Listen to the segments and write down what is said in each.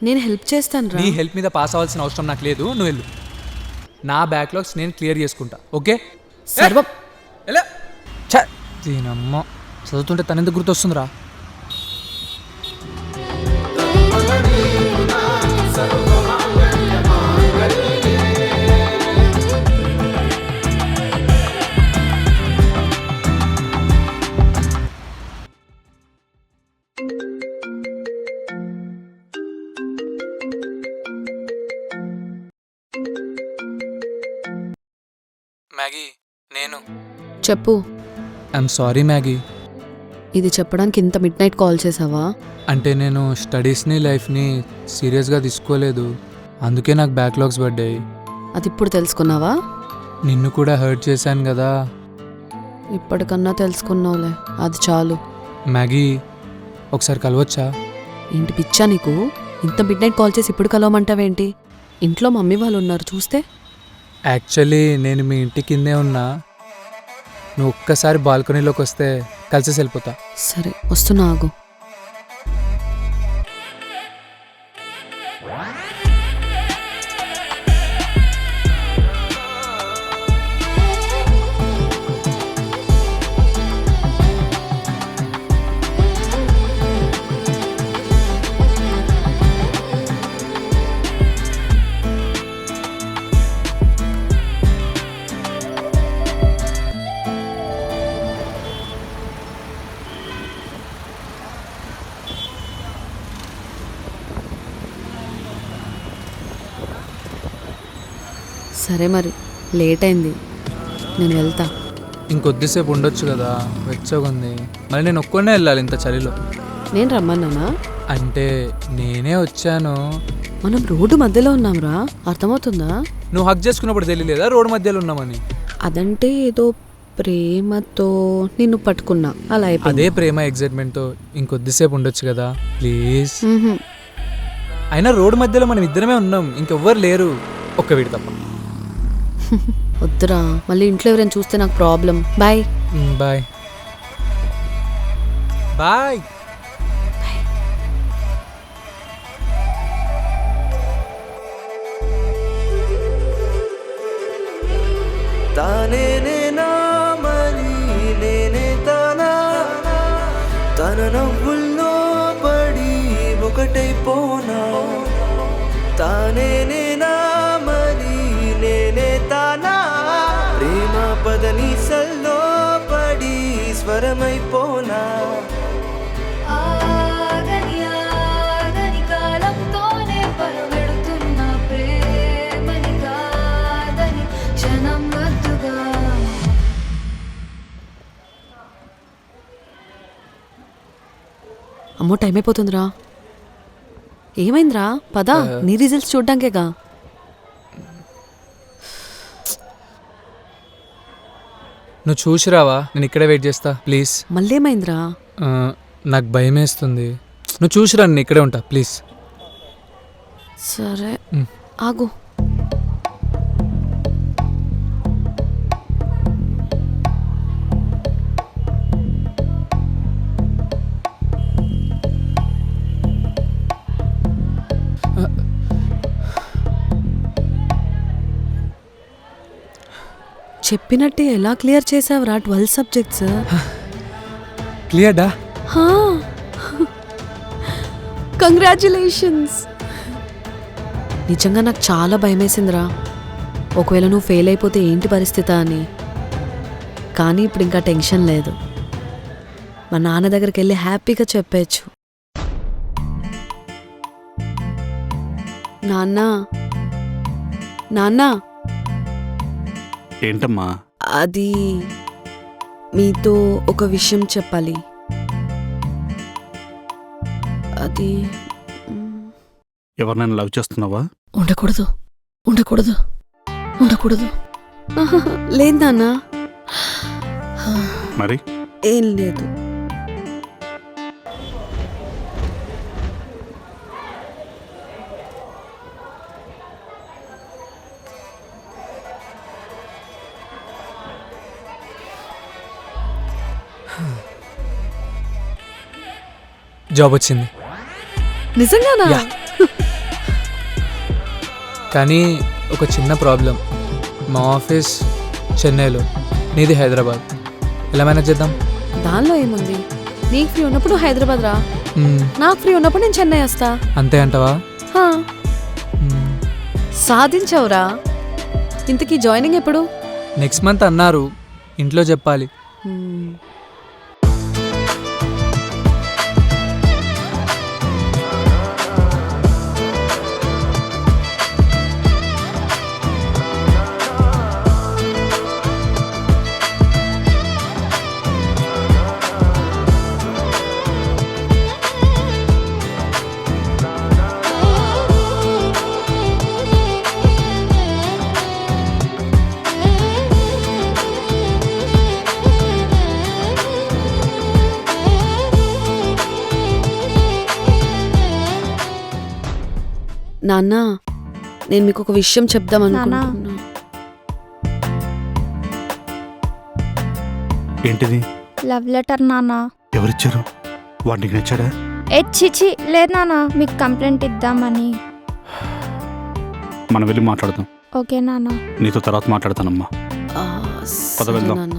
నేను హెల్ప్ చేస్తాను రా. నీ హెల్ప్ మీద పాస్ అవ్వాల్సిన అవసరం నాకు లేదు, నువ్వు వెళ్ళు. నా బ్యాక్లాగ్స్ నేను క్లియర్ చేసుకుంటా, ఓకే? సర్వం ఎలా దీనమ్మ చదువుతుంటే తనెందుకు గుర్తొస్తుందిరా? మ్యాగీ, నేను చెప్పు. I'm sorry Maggi. ఇది చెప్పడానికి ఇంత మిడ్ నైట్ కాల్ చేసావా? అంటే నేను స్టడీస్ని లైఫ్ని సీరియస్గా తీసుకోలేదు, అందుకే నాకు బ్యాక్లాగ్స్ పడ్డాయి. అది ఇప్పుడు తెలుసుకున్నావా? నిన్ను కూడా హర్ట్ చేశాను కదా. ఇప్పటికన్నా తెలుసుకున్నావులే, అది చాలు. మ్యాగీ, ఒకసారి కలవచ్చా? ఏంటి పిచ్చా నీకు? ఇంత మిడ్ నైట్ కాల్ చేసి ఇప్పుడు కలవమంటావేంటి? ఇంట్లో మమ్మీ వాళ్ళు ఉన్నారు చూస్తే. యాక్చువల్లీ నేను మీ ఇంటి కిందే ఉన్నా, నువ్వు ఒక్కసారి బాల్కనీలోకి వస్తే కలిసేసి వెళ్ళిపోతా. సరే వస్తున్నా, ఆగు. సరే మరి, లేట్ అయింది, నేను వెళ్తా. ఇంకొద్దిసేపు ఉండొచ్చు కదా, వెచ్చగా ఉంది. మళ్ళీ నేను ఒక్కనే వెళ్ళాలి ఇంత చలిలో. నేను రమ్మన్నానా? అంటే నేనే వచ్చాను. మనం రోడ్డు మధ్యలో ఉన్నాంరా, అర్థమవుతుందా? నువ్వు హక్ చేసుకున్నప్పుడు తెలియలేదా రోడ్డు మధ్యలో ఉన్నామని? అదంటే ఏదో ప్రేమతో నిన్ను పట్టుకున్నా, అలా అయిపోయింది. అదే ప్రేమ ఎగ్జైట్మెంట్తో ఇంకొద్దిసేపు ఉండొచ్చు కదా ప్లీజ్. అయినా రోడ్డు మధ్యలో మనం ఇద్దరమే ఉన్నాం, ఇంకెవ్వరు లేరు, ఒక్క వీడి తప్ప. వద్దురా, మళ్ళీ ఇంట్లో ఎవరైనా చూస్తే నాకు ప్రాబ్లం. Bye bye bye. తానే నేనా మరి నేనే తానా, తన నవ్వుల్లో పడి ఒకటైపోనా. తానే నేనా మరి నేనే తానా, ప్రేమ పదని సల్లో పడి స్వరమైపోనా. అమ్మో, టైం అయిపోతుందిరా. ఏమైందిరా? పదా, నీ రిజల్ట్స్ చూడ్డానికేగా. నువ్వు చూసిరావా, నేను ఇక్కడే వెయిట్ చేస్తా ప్లీజ్. మళ్ళీ ఏమైందిరా? నాకు భయం వేస్తుంది, నువ్వు చూసిరా, నేను ఇక్కడే ఉంటా ప్లీజ్. సరే ఆగు. చెప్పినట్టే ఎలా క్లియర్ చేసావురా 12 సబ్జెక్ట్స్? క్లియర్డా? కంగ్రాచులేషన్స్. నిజంగా నాకు చాలా భయమేసిందిరా, ఒకవేళ నువ్వు ఫెయిల్ అయిపోతే ఏంటి పరిస్థితి అని. కానీ ఇప్పుడు ఇంకా టెన్షన్ లేదు, మా నాన్న దగ్గరికి వెళ్ళి హ్యాపీగా చెప్పేయచ్చు. నాన్న, నాన్న. ఏంటమ్మా? అది మీతో ఒక విషయం చెప్పాలి. అది ఎవరినైనా లవ్ చేస్తున్నావా? ఉండకూడదు, ఉండకూడదు, ఉండకూడదు. లేదు నాన్న. మరి ఏం లేదు. జాబ్ వచ్చింది. నిజంగానా? Yeah. కానీ ఒక చిన్న ప్రాబ్లం. మా ఆఫీస్ చెన్నైలో, నీది హైదరాబాద్. ఎలా మేనేజ్ చేద్దాం? దానిలో ఏముంది, నీకు ఫ్రీ ఉన్నప్పుడు నువ్వు హైదరాబాద్ రా, మ్మ్, నాకు ఫ్రీ ఉన్నప్పుడు నేను చెన్నై వస్తా. అంతే అంటావా? హా, మ్మ్. సాధించావురా. ఇంతకీ జాయినింగ్ ఎప్పుడు? నెక్స్ట్ మంత్ అన్నారు, ఇంట్లో చెప్పాలి. హ్మ్. నాన్న, నేను మీకు ఒక విషయం చెప్దాం అనుకుంటున్నా. ఏంటిది? లవ్ లెటర్ నాన్న. ఎవరిచ్చారు? వాడికి నచ్చాడా? చిచి లేదు నాన్న, మీకు కంప్లైంట్ ఇద్దామని. మనం వెళ్ళి మాట్లాడదాం. ఓకే నాన్న. నీతో తర్వాత మాట్లాడతానమ్మా. ఆ, పద సరే వెళ్దాం. నాన్న.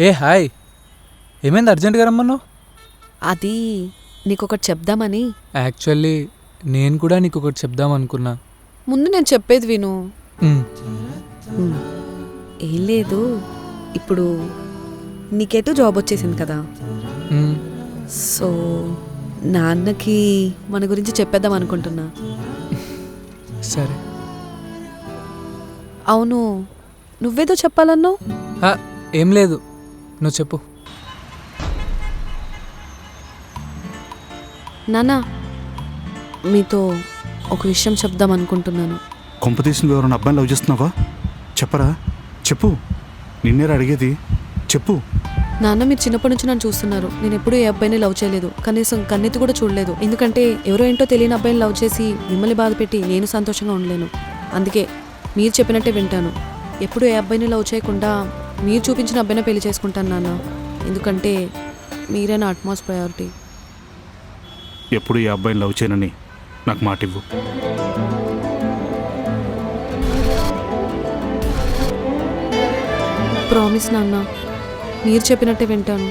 ఏ హాయ్, ఏమైంది అర్జెంట్గా రమ్మన్నావు? అది నీకొకటి చెప్దామని. యాక్చువల్లీ నేను కూడా నీకు ఒకటి చెప్దాం అనుకున్నా. ముందు నేను చెప్పేది విను. మ్మ్. హ్మ్. ఏం లేదు, ఇప్పుడు నీకెటు జాబ్ వచ్చేసింది కదా, మ్మ్. సో నాన్నకి మన గురించి చెప్పేద్దాం అనుకుంటున్నా. సరే. అవును, నువ్వేదో చెప్పాలన్నావు. ఆ, ఏం లేదు, నువ్వు చెప్పు. నాన్న, మీతో ఒక విషయం చెప్దాం అనుకుంటున్నాను. కొంప తీసిన ఎవరైనా అబ్బాయిని లవ్ చేస్తున్నావా? చెప్పరా, చెప్పు. నిన్నేరా అడిగేది, చెప్పు. నాన్న, మీరు చిన్నప్పటి నుంచి నన్ను చూస్తున్నారు. నేను ఎప్పుడూ ఏ అబ్బాయిని లవ్ చేయలేదు, కనీసం కన్నెత్తి కూడా చూడలేదు. ఎందుకంటే ఎవరో ఏంటో తెలియని అబ్బాయిని లవ్ చేసి మిమ్మల్ని బాధ పెట్టి నేను సంతోషంగా ఉండలేను. అందుకే మీరు చెప్పినట్టే వింటాను. ఎప్పుడు ఏ అబ్బాయిని లవ్ చేయకుండా మీరు చూపించిన అబ్బాయినే పెళ్లి చేసుకుంటాను నాన్న. ఎందుకంటే మీరే నా అట్మాస్ ప్రయారిటీ. ఎప్పుడు ఈ అబ్బాయిని లవ్ చేయనని నాకు మాట ఇవ్వు. ప్రామిస్ నాన్న, మీరు చెప్పినట్టే వింటాను.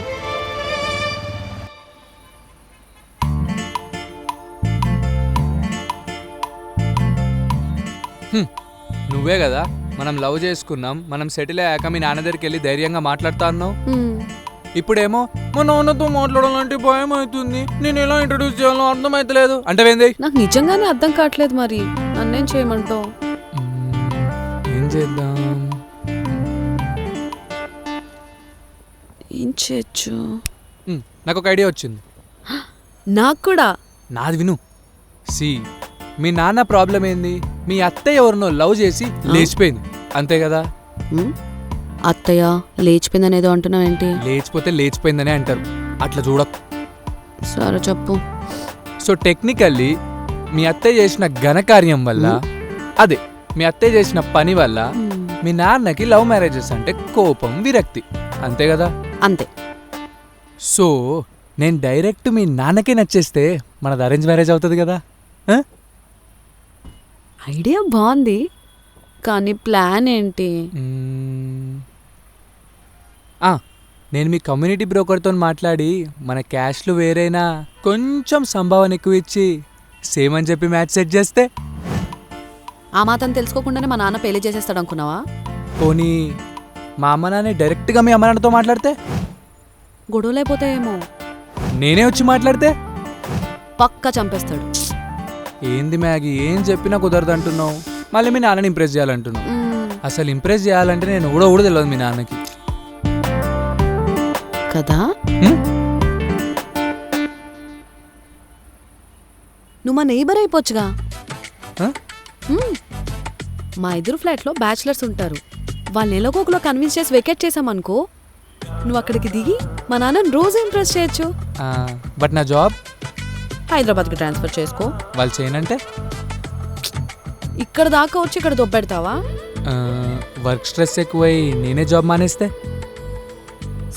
నువ్వే కదా మనం లవ్ చేసుకున్నాం, మనం సెటిల్ అయ్యాక మీ నాన్న దగ్గరికి వెళ్ళి ధైర్యంగా మాట్లాడుతా అన్నావు. ఇప్పుడేమో మా నాన్నతో మాట్లాడాలంటే భయం అవుతుంది, నేను ఎలా ఇంట్రడ్యూస్ చేయాలో అర్థమైతలేదు అంటవేంది? నాకు నిజంగానే అర్థం కావట్లేదు. మరి నన్నేం చేయమంటావు? ఏం చేద్దాం? ఏం చేయొచ్చు? నాకు ఒక ఐడియా వచ్చింది. నాకు కూడా. నాది విను. సి, మీ నాన్న ప్రాబ్లం ఏంది? మీ అత్తయ్య ఎవరినో లవ్ చేసి లేచిపోయింది, అంతే కదా? అత్తయ్య లేచిపోయిందని ఏదో అంటున్నావేంటి? లేచిపోతే లేచిపోయిందనే అంటారు, అట్లా చూడకు. సరే చెప్పు. సో టెక్నికల్లీ మీ అత్తయ్య చేసిన ఘనకార్యం వల్ల, అదే మీ అత్తయ్య చేసిన పని వల్ల మీ నాన్నకి లవ్ మ్యారేజెస్ అంటే కోపం, విరక్తి, అంతే కదా? అంతే. సో నేను డైరెక్ట్ మీ నాన్నకే నచ్చేస్తే మనది అరేంజ్ మ్యారేజ్ అవుతుంది కదా? ఐడియా బాగుంది, కానీ ప్లాన్ ఏంటి? నేను మీ కమ్యూనిటీ బ్రోకర్తో మాట్లాడి మన క్యాష్లు వేరైనా కొంచెం సంభావన ఎక్కువ ఇచ్చి సేమ్ అని చెప్పి మ్యాచ్ సెట్ చేస్తే. ఆ మాత్రం తెలుసుకోకుండానే మా నాన్న పెళ్లి చేసేస్తాడు అనుకున్నావా? పోనీ మా అమ్మ నాన్న డైరెక్ట్గా మీ అమ్మ నాన్నతో మాట్లాడితే? గొడవలైపోతాయేమో. నేనే వచ్చి మాట్లాడితే? పక్కా చంపేస్తాడు. ఏంది మ్యాగీ, ఏం చెప్పినా కుదరదు అంటున్నావు, మళ్ళీ మీ నాన్నని ఇంప్రెస్ చేయాలంటున్నావు. అసలు ఇంప్రెస్ చేయాలంటే నేను కూడా తెలియదు మీ నాన్నకి కదా. నువ్వు మా నెయిబర్ అయిపోవచ్చుగా. మా ఎదురు ఫ్లాట్లో బ్యాచిలర్స్ ఉంటారు, వాళ్ళని ఎలాగోకలో కన్విన్స్ చేసి వెకేట్ చేసామనుకో, నువ్వు అక్కడికి దిగి మా నాన్నని రోజు ఇంప్రెస్ చేయొచ్చు. బట్ నా జాబ్ హైదరాబాద్కి ట్రాన్స్ఫర్ చేసుకో. వాళ్ళు చేయనంటే ఇక్కడ దాకా వచ్చి ఇక్కడ దొబ్బెడతావా? వర్క్ స్ట్రెస్ ఎక్కువై నేనే జాబ్ మానేస్తే?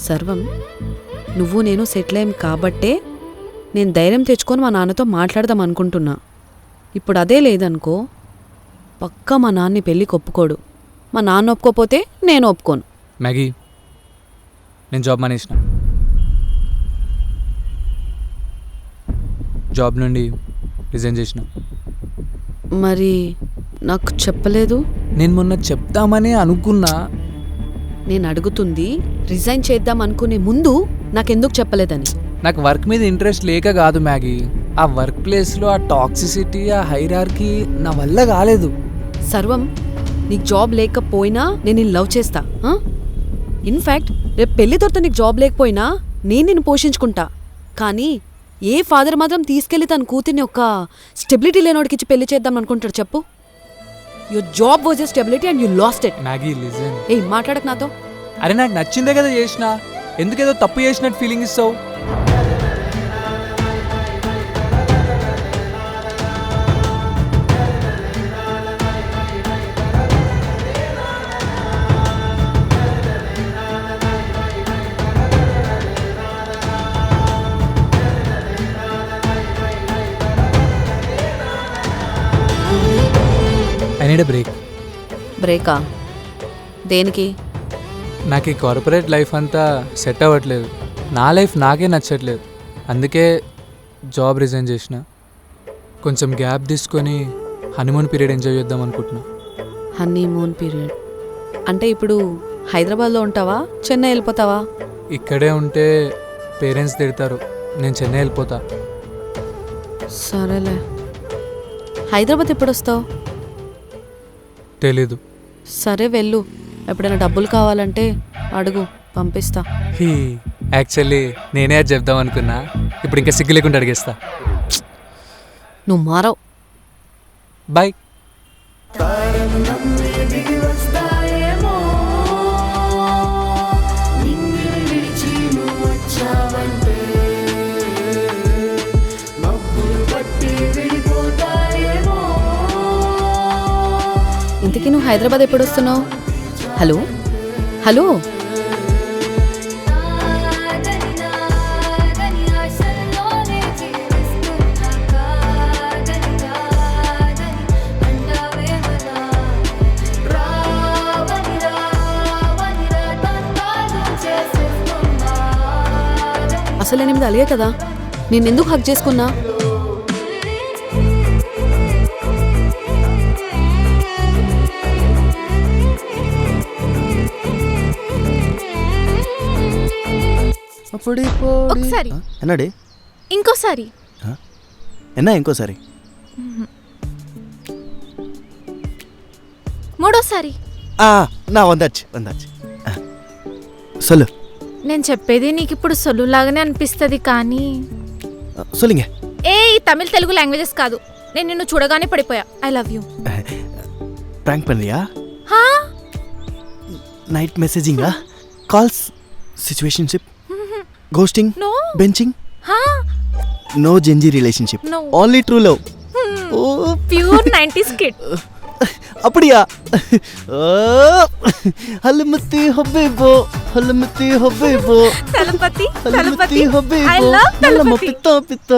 సర్వం నువ్వు నేను సెటిల్ అయ్యాం కాబట్టే నేను ధైర్యం తెచ్చుకొని మా నాన్నతో మాట్లాడదాం అనుకుంటున్నా. ఇప్పుడు అదే లేదనుకో, పక్కా మా నాన్ని పెళ్ళికి ఒప్పుకోడు. మా నాన్న ఒప్పుకోపోతే నేను ఒప్పుకోను. మ్యాగీ, నేను జాబ్ మానేసిన. జాబ్ నుండి రిజైన్ చేసిన. మరి నాకు చెప్పలేదు? నేను మొన్న చెప్తామని అనుకున్నా. నేను అడుగుతుంది రిజైన్ చేద్దాం అనుకునే ముందు నాకెందుకు చెప్పలేదని. నాకు వర్క్ మీద ఇంట్రెస్ట్ లేక కాదు మ్యాగీ, ఆ వర్క్ ప్లేస్లో ఆ టాక్సిసిటీ, ఆ హైరార్కీ నా వల్ల కాలేదు. సర్వం, నీకు జాబ్ లేకపోయినా నేను నిన్ను లవ్ చేస్తా. ఇన్ఫ్యాక్ట్ రేపు పెళ్లి తర్వాత నీకు జాబ్ లేకపోయినా నేను నిన్ను పోషించుకుంటా. కానీ ఏ ఫాదర్ మాత్రం తీసుకెళ్లి తన కూతుర్ని ఒక స్టెబిలిటీ లేనోడికి ఇచ్చి పెళ్లి చేద్దాం అనుకుంటాడు చెప్పు? Your job was a stability and you lost it. Maggi listen. ఏయ్, మాట్లాడక నాతో. అరే నాకు నచ్చిందే కదా చేసిన, ఎందుకేదో తప్పు చేసినట్టు ఫీలింగ్ ఇస్తావు? I need a break. బ్రేకా? దేనికి? నాకు ఈ కార్పొరేట్ లైఫ్ అంతా సెట్ అవ్వట్లేదు. నా లైఫ్ నాకే నచ్చట్లేదు. అందుకే జాబ్ రిజైన్ చేసిన. కొంచెం గ్యాప్ తీసుకొని హనీమూన్ పీరియడ్ ఎంజాయ్ చేద్దాం అనుకుంటున్నా. హనీమూన్ పీరియడ్ అంటే ఇప్పుడు హైదరాబాద్లో ఉంటావా, చెన్నై వెళ్ళిపోతావా? ఇక్కడే ఉంటే పేరెంట్స్ తిడతారు, నేను చెన్నై వెళ్ళిపోతా. సరేలే. హైదరాబాద్ ఎప్పుడు వస్తావు? తెలీదు. సరే వెళ్ళు. ఎప్పుడైనా డబ్బులు కావాలంటే అడుగు, పంపిస్తా. యాక్చువల్లీ నేనే అది చెప్దాం అనుకున్నా. ఇప్పుడు ఇంకా సిగ్గు లేకుండా అడిగేస్తా. నువ్వు మారవు. బాయ్. ఇంతకీ నువ్వు హైదరాబాద్ ఎప్పుడు వస్తున్నావు? హలో హలో, అసలు 8 అలిగే కదా, నేనెందుకు హక్ చేసుకున్నా? ఒకసారి என்னடி ఇంకోసారి என்ன ఇంకోసారి మూడోసారి நான் வந்தாச்சு வந்தாச்சு சொல்லு నేను చెప్పేది నీకు ఇప్పుడు సొల్లులాగానే అనిపిస్తుంది కానీ சொல்லுங்க ఏ ఈ తమిళ తెలుగు లాంగ్వేజెస్ కాదు. నేను నిన్ను చూడగానే పడిపోయా. I love you. ప్రాంక్ పண்றியா? హా, నైట్ మెసేజింగా, calls, situationship, ghosting, no, benching, హా, no Gen Z relationship, No. Only true love. Oh pure 90s kid. அப்படியா? హల్మతి హబీబో, హల్మతి హబీబో, తలపతి హల్మతి తలపతి ఐ హబీబో, లవ్ నల్లమ తలపతి. పిత్త పిత్త.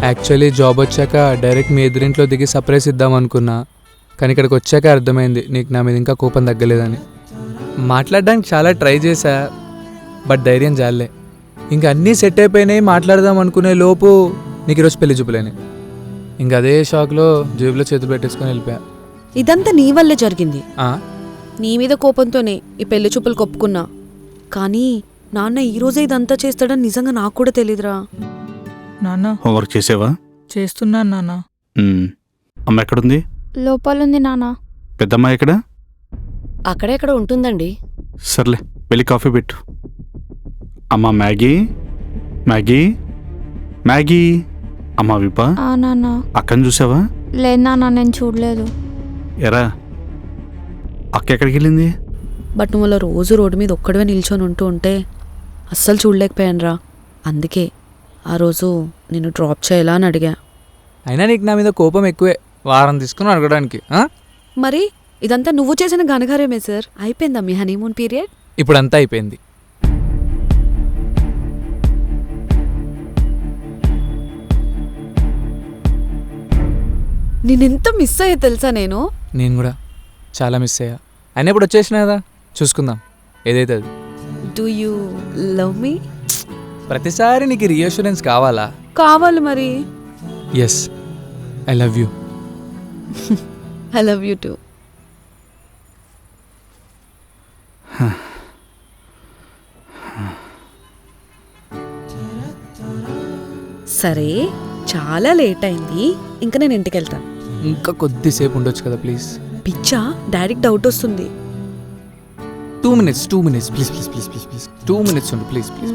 యాక్చువల్లీ జాబ్ వచ్చాక డైరెక్ట్ మీ ఎదురింట్లో దిగి సర్ప్రైజ్ ఇద్దాం అనుకున్నా. కానీ ఇక్కడికి వచ్చాక అర్థమైంది నీకు నా మీద ఇంకా కోపం తగ్గలేదని. మాట్లాడడానికి చాలా ట్రై చేశా, బట్ ధైర్యం జాలే. ఇంకా అన్నీ సెట్ అయిపోయినాయి, మాట్లాడదాం అనుకునే లోపు నీకు ఈరోజు పెళ్లి చూపులేని. ఇంక అదే షాక్లో జేబులో చేతులు పెట్టేసుకొని వెళ్ళిపోయా. ఇదంతా నీ వల్లే జరిగింది. ఆ? నీ మీద కోపంతోనే ఈ పెళ్లి చూపులు కొప్పుకున్నా. కానీ నాన్న ఈరోజే ఇదంతా చేస్తాడని నిజంగా నాకు కూడా తెలీదురా. నాన్న హోంవర్క్ చేసావా? చేస్తున్నాను నాన్న. అమ్మ ఎక్కడుంది? లోపలుంది నాన్న. పెద్దమ్మ ఎక్కడ? అక్కడెక్కడ ఉంటుందండి. సర్లే వెళ్ళి కాఫీ పెట్టు. అమ్మా మ్యాగీ, మ్యాగీ, మ్యాగీ. అమ్మా విపా, నాన్న అక్కని చూసావా? లేదు నాన్న, నేను చూడలేదు. ఎరా అక్క ఎక్కడికి వెళ్ళింది? బట్ నువ్వు అలా రోజు రోడ్డు మీద ఒక్కడవే నిల్చొని ఉంటే అస్సలు చూడలేకపోయానురా. అందుకే ఆ రోజు నిన్ను డ్రాప్ చేయాలా అని అడిగా. అయినా నీకు నా మీద కోపం ఎక్కువే, వారం తీసుకుని అడగడానికి. మరి ఇదంతా నువ్వు చేసిన ఘనకార్యమే సార్. అయిపోయిందా మీ హనీమూన్ పీరియడ్? ఇప్పుడు అంతా అయిపోయింది. నేనెంత మిస్ అయ్యా తెలుసా నేను. నేను కూడా చాలా మిస్ అయ్యా. అయినా ఇప్పుడు వచ్చేసిన కదా, చూసుకుందాం ఏదైతే అది. Do you love me? ప్రతిసారి నీకు రీఅష్యూరెన్స్ కావాలా? కావాలి మరి. Yes, I love you. I love you too. సరే, చాలా లేట్ అయింది, ఇంకా నేను ఇంటికి వెళ్తాను. ఇంకా కొద్దిసేపు ఉండొచ్చు కదా ప్లీజ్. పిచ్చా, డాడీకి డౌట్ వస్తుంది. 2 minutes please please please please please 2 minutes ఉండు ప్లీజ్ ప్లీజ్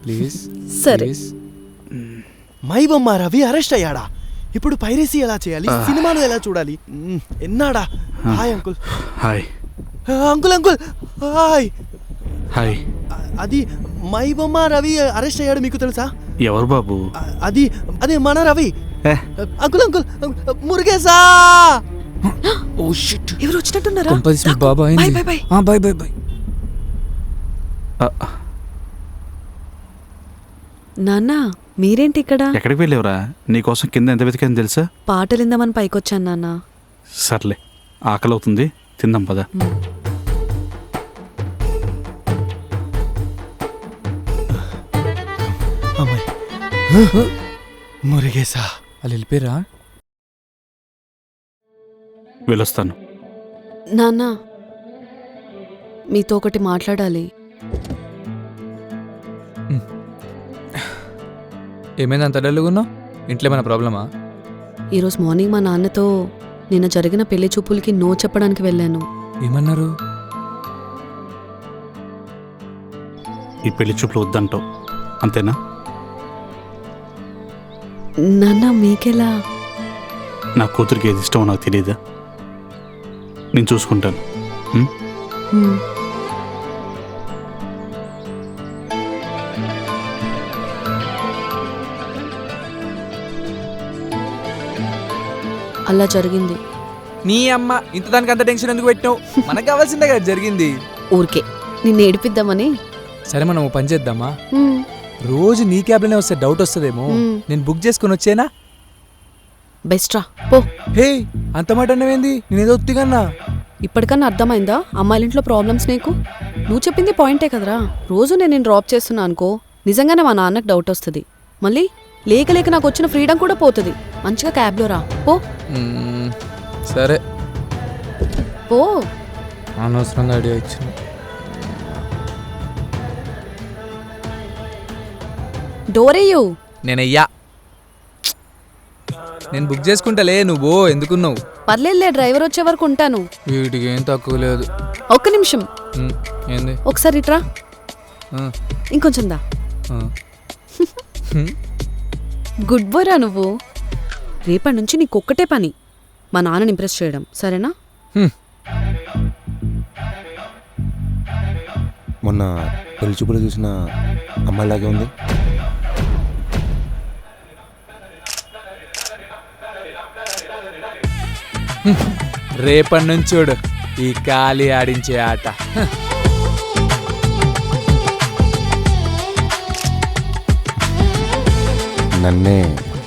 ప్లీజ్. సరే. మైబొమ్మ రవి అరెస్ట్ అయ్యాడా? ఇప్పుడు పైరసీ ఎలా చేయాలి, సినిమాలు ఎలా చూడాలి? ఎన్నాడా? Hi uncle. Hi uncle uncle hi. Hi. అది మైబొమ్మ రవి అరెస్ట్ అయ్యాడు, మీకు తెలుసా? ఎవరు బాబు? అది అదే మన రవి. ఏ, అంకుల్ అంకుల్ మురుగేసా. ఓ షిట్, ఎవరు వచ్చినట్టున్నారా? కంపల్స్ మీ బాబా బై అయింది. By by. By by by. నాన్న, మీరేంటి ఇక్కడ? ఎక్కడికి వెళ్ళేవరా? నీకోసం కింద ఎంత వెతికాను తెలుసా? పాటలు ఇందామని పైకొచ్చాను నాన్న. సర్లే, ఆకలి అవుతుంది, తిందాం పద. అమ్మాయి మురుగేసా. వాళ్ళు వెళ్ళిపోయారా? వెళ్ళొస్తాను. నాన్న, మీతో ఒకటి మాట్లాడాలి. ఏమైంది అంత డల్లుగున్నావు? ఇంట్లో ఏమైనా ప్రాబ్లమా? ఈరోజు మార్నింగ్ మా నాన్నతో నిన్న జరిగిన పెళ్లి చూపులకి నో చెప్పడానికి వెళ్ళాను. ఏమన్నారు? ఈ పెళ్లి చూపులు వద్దంటావు అంతేనా? నాన్న, మీకెలా? నా కూతురికి ఏది ఇష్టమో నాకు తెలియదా? నేను చూసుకుంటాను. హ్మ్. అలా జరిగింది. నీ అమ్మ, ఇంత దానికి అంత టెన్షన్ ఎందుకు పెట్టినావు? మనకు కావాల్సిందే కదా జరిగింది. ఊరికే నిన్ను ఏడిపిద్దామని. సరే, మనం ఓ పని చేద్దామా? హ్మ్. రోజు నీ క్యాబ్లోనే వస్తే డౌట్ వస్తుందేమో. నేను బుక్ చేసుకుని వచ్చేనా? బెస్ట్ రా, పో. హే, అంత మాట అన్నవేంది? నేనేదో ఒత్తిగన్నా. ఇప్పటికన్నా అర్థమైందా అమ్మాయిల ఇంట్లో ప్రాబ్లమ్స్ నీకు? నువ్వు చెప్పింది పాయింటే కదరా. రోజు నేను డ్రాప్ చేస్తున్నా అనుకో, నిజంగానే మా నాన్నకు డౌట్ వస్తుంది. మళ్ళీ లేక లేక నాకు వచ్చిన ఫ్రీడమ్ కూడా పోతుంది. మంచిగా క్యాబ్లో రా, పో. సరే, పో. అనవసరంగా ఐడియా ఇచ్చింది. డోరేయు. నేనయ్యా, నేను బుక్ చేసుకుంటాలే, నువ్వు ఎందుకున్నావు? పర్లేదులే, డ్రైవర్ వచ్చే వరకు ఉంటాను. వీటికి ఏం తక్కువ లేదు. ఒక్క నిమిషం. ఏంది? ఒకసారి ఇట్రా. ఇంకొంచెం దా. గుడ్ బాయ్ రా నువ్వు. రేపటి నుంచి నీకు ఒక్కటే పని, మా నాన్నని ఇంప్రెస్ చేయడం, సరేనా? మొన్న పెళ్లి చూపులు చూసిన అమ్మాయిలాగే ఉంది. రేపటి నుంచి చూడు ఈ ఖాళీ ఆడించే ఆట. నన్నే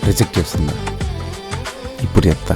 రిజెక్ట్ చేస్తుందా? ఇప్పుడు చెప్తా.